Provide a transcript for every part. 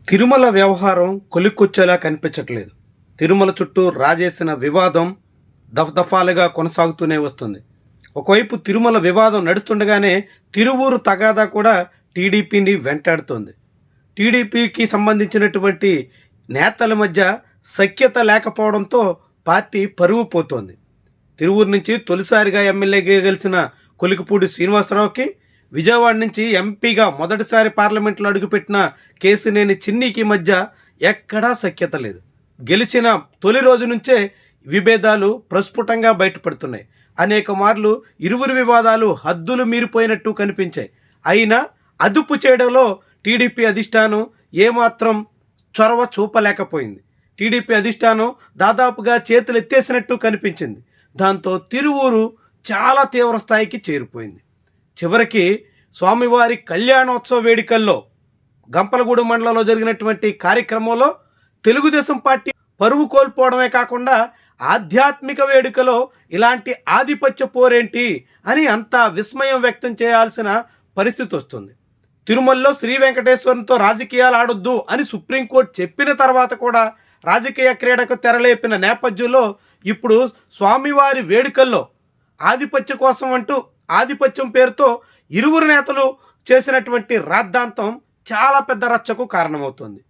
తిరుమల వ్యవహారం కొలిక్కొచ్చేలా కనిపించట్లేదు. తిరుమల చుట్టూ రాజేసిన వివాదం దఫదఫాలుగా కొనసాగుతూనే వస్తుంది. ఒకవైపు తిరుమల వివాదం నడుస్తుండగానే తిరువూరు తగాదా కూడా టీడీపీని వెంటాడుతోంది. టీడీపీకి సంబంధించినటువంటి నేతల మధ్య సఖ్యత లేకపోవడంతో పార్టీ పరువు పోతోంది. తిరువూరు నుంచి తొలిసారిగా ఎమ్మెల్యేగా గెలిచిన కొలికిపూడి శ్రీనివాసరావుకి, విజయవాడ నుంచి ఎంపీగా మొదటిసారి పార్లమెంట్లో అడుగుపెట్టిన కేశినేని చిన్నికి మధ్య ఎక్కడా సఖ్యత లేదు. గెలిచిన తొలి రోజు నుంచే విభేదాలు ప్రస్ఫుటంగా బయటపడుతున్నాయి. అనేక మార్లు ఇరువురి వివాదాలు హద్దులు మీరిపోయినట్టు కనిపించాయి. అయినా అదుపు చేయడంలో టీడీపీ అధిష్టానం ఏమాత్రం చొరవ చూపలేకపోయింది. టీడీపీ అధిష్టానం దాదాపుగా చేతులు ఎత్తేసినట్టు కనిపించింది. దాంతో తిరువూరు చాలా తీవ్ర స్థాయికి చేరిపోయింది. చివరికి స్వామివారి కళ్యాణోత్సవ వేడుకల్లో గంపలగూడెం మండలంలో జరిగినటువంటి కార్యక్రమంలో తెలుగుదేశం పార్టీ పరువు కోల్పోవడమే కాకుండా ఆధ్యాత్మిక వేడుకలో ఇలాంటి ఆధిపత్య పోరేంటి అని అంతా విస్మయం వ్యక్తం చేయాల్సిన పరిస్థితి వస్తుంది. తిరుమలలో శ్రీ వెంకటేశ్వరంతో రాజకీయాలు ఆడొద్దు అని సుప్రీంకోర్టు చెప్పిన తర్వాత కూడా రాజకీయ క్రీడకు తెరలేపిన నేపథ్యంలో ఇప్పుడు స్వామివారి వేడుకల్లో ఆధిపత్య కోసం అంటూ ఆధిపత్యం పేరుతో ఇరువురు నేతలు చేసినటువంటి రాద్ధాంతం చాలా పెద్ద రచ్చకు కారణమవుతుంది.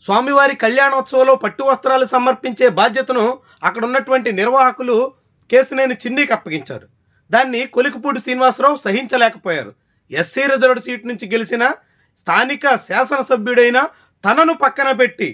స్వామివారి కళ్యాణోత్సవంలో పట్టు వస్త్రాలు సమర్పించే బాధ్యతను అక్కడ ఉన్నటువంటి నిర్వాహకులు కేశినేని చిన్నికి అప్పగించారు. దాన్ని కొలికిపూడి శ్రీనివాసరావు సహించలేకపోయారు. ఎస్సీ రిజర్వ్డ్ సీట్ నుంచి గెలిచిన స్థానిక శాసనసభ్యుడైన తనను పక్కన పెట్టి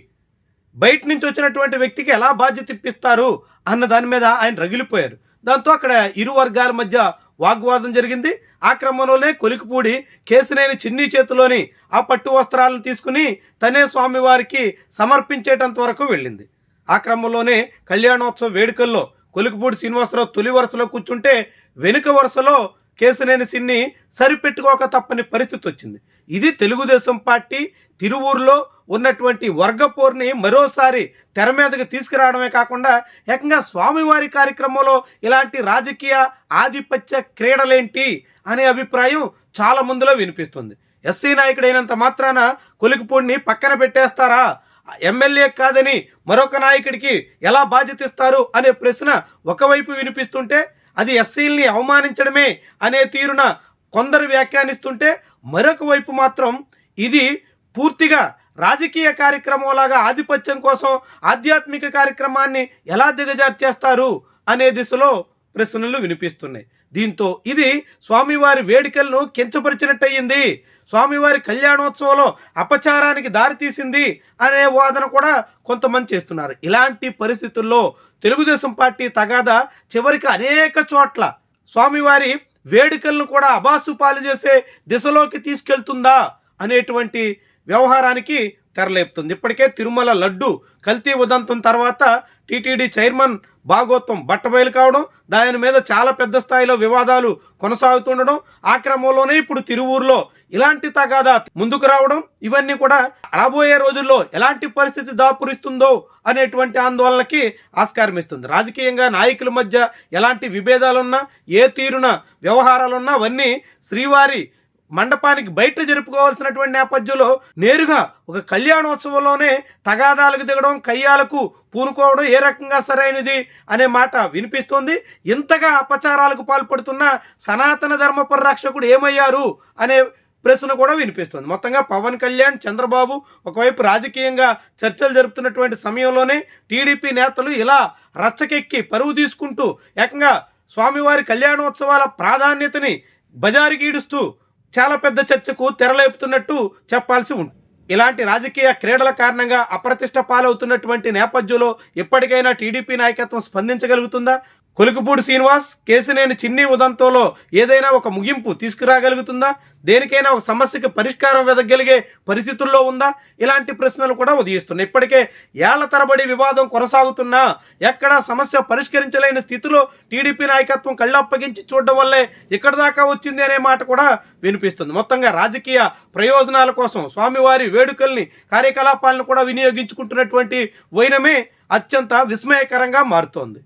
బయట నుంచి వచ్చినటువంటి వ్యక్తికి ఎలా బాధ్యత ఇప్పిస్తారు అన్న దాని మీద ఆయన రగిలిపోయారు. దాంతో అక్కడ ఇరు వర్గాల మధ్య వాగ్వాదం జరిగింది. ఆ క్రమంలోనే కొలికిపూడి కేశినేని చిన్ని చేతిలోని ఆ పట్టు వస్త్రాలను తీసుకుని తనే స్వామివారికి సమర్పించేటంత వరకు వెళ్ళింది. ఆ క్రమంలోనే కళ్యాణోత్సవ వేడుకల్లో కొలికిపూడి శ్రీనివాసరావు తొలి వరుసలో కూర్చుంటే వెనుక వరుసలో కేశినేని చిన్ని సరిపెట్టుకోక తప్పని పరిస్థితి వచ్చింది. ఇది తెలుగుదేశం పార్టీ తిరువూరులో ఉన్నటువంటి వర్గపోర్ని మరోసారి తెర మీదకి తీసుకురావడమే కాకుండా ఏకంగా స్వామివారి కార్యక్రమంలో ఇలాంటి రాజకీయ ఆధిపత్య క్రీడలేంటి అనే అభిప్రాయం చాలా మందిలో వినిపిస్తుంది. ఎస్సీ నాయకుడైనంత మాత్రాన కొలికిపూడిని పక్కన పెట్టేస్తారా, ఎమ్మెల్యే కాదని మరొక నాయకుడికి ఎలా బాధ్యత ఇస్తారు అనే ప్రశ్న ఒకవైపు వినిపిస్తుంటే అది ఎస్సీల్ని అవమానించడమే అనే తీరున కొందరు వ్యాఖ్యానిస్తుంటే మరొక వైపు మాత్రం ఇది పూర్తిగా రాజకీయ కార్యక్రమంలాగా ఆధిపత్యం కోసం ఆధ్యాత్మిక కార్యక్రమాన్ని ఎలా దిగజార్చేస్తారు అనే దిశలో ప్రశ్నలు వినిపిస్తున్నాయి. దీంతో ఇది స్వామివారి వేడుకలను కించపరిచినట్టయింది, స్వామివారి కళ్యాణోత్సవంలో అపచారానికి దారితీసింది అనే వాదన కూడా కొంతమంది చేస్తున్నారు. ఇలాంటి పరిస్థితుల్లో తెలుగుదేశం పార్టీ తగాదా చివరికి అనేక చోట్ల స్వామివారి వేడుకలను కూడా అబాసు పాలు చేసే దిశలోకి తీసుకెళ్తుందా అనేటువంటి వ్యవహారానికి తెరలేపుతుంది. ఇప్పటికే తిరుమల లడ్డు కల్తీ ఉదంతం తర్వాత టీటీడీ చైర్మన్ భాగోత్వం బట్టబయలు కావడం, దాని మీద చాలా పెద్ద స్థాయిలో వివాదాలు కొనసాగుతుండడం, ఆ క్రమంలోనే ఇప్పుడు తిరువూరులో ఇలాంటి తగాదా ముందుకు రావడం, ఇవన్నీ కూడా రాబోయే రోజుల్లో ఎలాంటి పరిస్థితి దాపురిస్తుందో అనేటువంటి ఆందోళనకి ఆస్కారం ఇస్తుంది. రాజకీయంగా నాయకుల మధ్య ఎలాంటి విభేదాలున్నా, ఏ తీరున వ్యవహారాలున్నా అవన్నీ శ్రీవారి మండపానికి బయట జరుపుకోవాల్సినటువంటి నేపథ్యంలో నేరుగా ఒక కళ్యాణోత్సవంలోనే తగాదాలకు దిగడం, కయ్యాలకు పూనుకోవడం ఏ రకంగా సరైనది అనే మాట వినిపిస్తోంది. ఇంతగా అపచారాలకు పాల్పడుతున్న సనాతన ధర్మ పరిరక్షకుడు ఏమయ్యారు అనే ప్రశ్న కూడా వినిపిస్తుంది. మొత్తంగా పవన్ కళ్యాణ్, చంద్రబాబు ఒకవైపు రాజకీయంగా చర్చలు జరుపుతున్నటువంటి సమయంలోనే టీడీపీ నేతలు ఇలా రచ్చకెక్కి పరువు తీసుకుంటూ ఏకంగా స్వామివారి కళ్యాణోత్సవాల ప్రాధాన్యతని బజారుకి ఈడుస్తూ చాలా పెద్ద చర్చకు తెరలేపుతున్నట్టు చెప్పాల్సి ఉంటుంది. ఇలాంటి రాజకీయ క్రీడల కారణంగా అప్రతిష్ట పాలవుతున్నటువంటి నేపథ్యంలో ఇప్పటికైనా టీడీపీ నాయకత్వం స్పందించగలుగుతుందా? కొలికిపూడి శ్రీనివాస్, కేశినేని చిన్ని ఉదంతంలో ఏదైనా ఒక ముగింపు తీసుకురాగలుగుతుందా? దేనికైనా ఒక సమస్యకి పరిష్కారం వెదగలిగే పరిస్థితుల్లో ఉందా? ఇలాంటి ప్రశ్నలు కూడా ఉదయిస్తున్నాయి. ఇప్పటికే ఏళ్ల తరబడి వివాదం కొనసాగుతున్నా ఎక్కడా సమస్య పరిష్కరించలేని స్థితిలో టీడీపీ నాయకత్వం కళ్ళప్పగించి చూడడం వల్లే ఇక్కడ దాకా వచ్చింది అనే మాట కూడా వినిపిస్తుంది. మొత్తంగా రాజకీయ ప్రయోజనాల కోసం స్వామివారి వేడుకల్ని, కార్యకలాపాలను కూడా వినియోగించుకుంటున్నటువంటి వైనమే అత్యంత విస్మయకరంగా మారుతోంది.